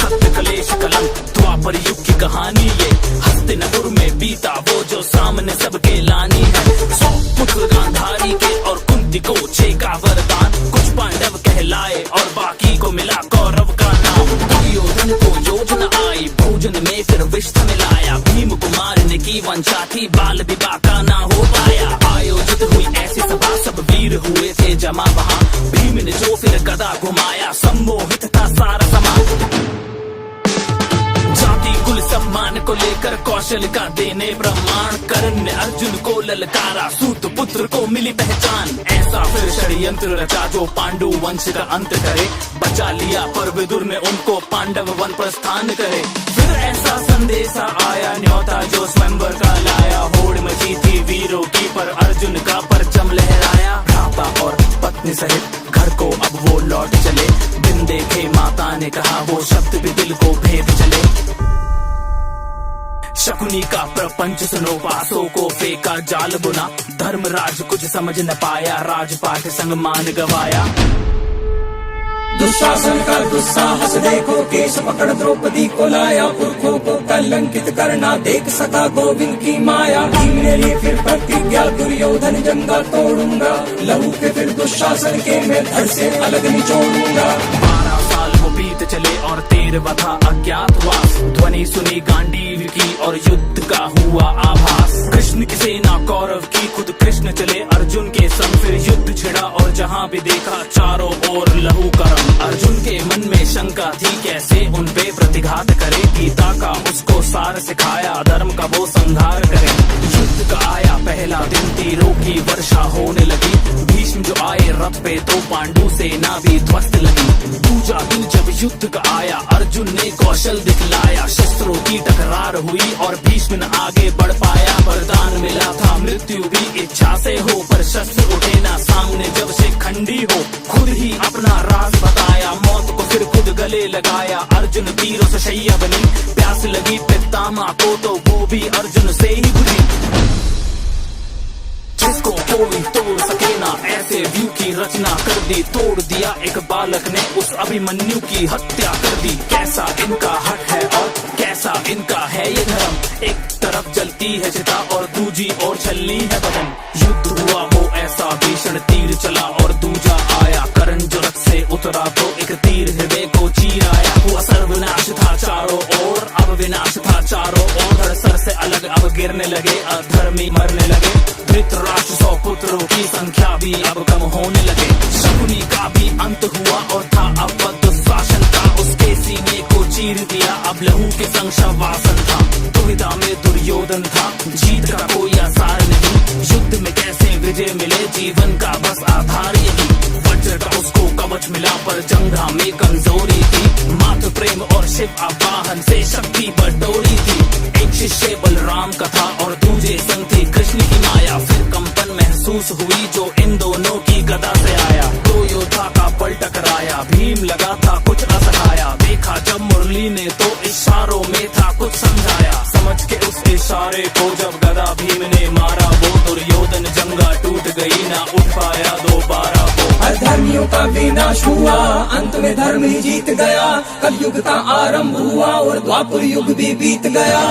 सत्य कलेश कलंक द्वापर युग की कहानी ये हस्तिनापुर में बीता वो जो सामने सबके लानी है। 100 पुत्र गांधारी के और कुंती को 6 का वरदान, कुछ पांडव कहलाए और बाकी को मिला कौरव का नाम। दुर्योधन को योजना आई भोजन में फिर विष मिलाया, भीम को मारने की वंशा थी बाल विवाह का ना हो पाया। आयोजित हुई ऐसी सभा सब वीर हुए थे जमा वहाँ, भीम ने जो फिर गदा घुमाया सम्मोहित था सारा समाज। जाति कुल सम्मान को लेकर कौशल का देने प्रमाण, कर्ण ने अर्जुन को ललकारा सूत पुत्र को मिली पहचान। ऐसा फिर षड्यंत्र रचा जो पांडु वंश का अंत करे, बचा लिया पर विदुर ने उनको पांडव वन प्रस्थान करे। फिर ऐसा संदेशा आया न्योता जो स्वयंवर का लाया, होड़ मची थी वीरों की पर अर्जुन का परचम लहराया। भ्राता और पत्नी सहित घर को अब वो लौट चले, बिन देखे माता ने कहा वो शब्द भी दिल को भेद चले। शकुनी का प्रपंच सुनो पासों को फेंका जाल बुना, धर्मराज कुछ समझ न पाया राजपाट संग मान गवाया। दुशासन का दुस्साहस देखो, केश पकड़ द्रौपदी को लाया, पुरखों को कलंकित करना देख सका गोविंद की माया। भीम ने ली फिर प्रतिज्ञा दुर्योधन जंगा तोड़ूंगा, लहू के फिर दुशासन के मैं धड़ से अलग निचोड़ूंगा। 12 साल वो बीत चले और 13वां था अज्ञातवास, ध्वनि सुनी गांडीव की और युद्ध का हुआ आभास। कृष्ण की सेना कौरव की खुद कृष्ण चले अर्जुन के संग, फिर युद्ध छिड़ा और जहाँ भी देखा चारों ओर लहू करम। अर्जुन के मन में शंका थी कैसे उन पे प्रतिघात करे, गीता का उसको सार सिखाया धर्म का वो संहार करे। युद्ध का आया पहला दिन, तीरों की वर्षा होने लगी, भीष्म जो आए रथ पे तो पांडु सेना भी ध्वस्त लगी। दूजा दिन जब युद्ध का आया अर्जुन ने कौशल दिखलाया, शस्त्रों की टकरार हुई और भीष्म न आगे बढ़ पाया। वरदान मिला था मृत्यु भी इच्छा से हो, पर शस्त्र उठे ना सामने जब से खंडी हो। खुद ही अपना राज बताया, मौत को फिर खुद गले लगाया। अर्जुन तीरों से शैया बनी, प्यास लगी पितामह को तो वो भी अर्जुन से ही बुझी। जिसको कोई तोड़ सके ना ऐसे व्यू की रचना कर दी, तोड़ दिया एक बालक ने उस अभिमन्यु की हत्या कर दी। कैसा इनका हक है और कैसा इनका है ये धर्म, एक तरफ जलती है चिता और दूजी ओर छलनी है बदन। युद्ध हुआ वो ऐसा भीषण तीर चला और दूजा आया, कर्ण जो रथ से उतरा तो एक तीर हृदय को चीराया। हुआ सर्वनाश था चारों ओर, अब विनाश था चारों ओर, धड़ सर से अलग अब गिरने लगे, अधर्मी मरने लगे। धृतराष्ट्र 100 पुत्रों की संख्या भी अब कम होने लगे। शकुनी का भी अंत हुआ और था अब दुशासन का, उसके सीने को चीर दिया अब लहू के संग शवासन था। दुविधा में दुर्योधन था, जीत का कोई आसार नहीं, युद्ध में कैसे विजय मिले जीवन का बस आधार यही। वज्र का उसको कवच मिला पर जंघा में कमजोरी थी, मातृ प्रेम और शिव आवाहन से शक्ति बटोरी थी। एक शिष्य बलराम का था और दूजे संग थी कृष्ण की माया, फिर कंपन महसूस हुई जो इन दोनों की गदा से आया। दो योद्धा का बल टकराया, भीम लगा था कुछ असहाया, देखा जब मुरली ने तो इशारों में था कुछ समझाया। समझ के उस इशारे को जब गदा भीम ने मारा, वो दुर्योधन जंगा टूट गई ना उठ पाया दोबारा वो। अधर्मियों का विनाश हुआ, अंत में धर्म ही जीत गया, कलयुग का आरंभ हुआ और द्वापर युग भी बीत गया।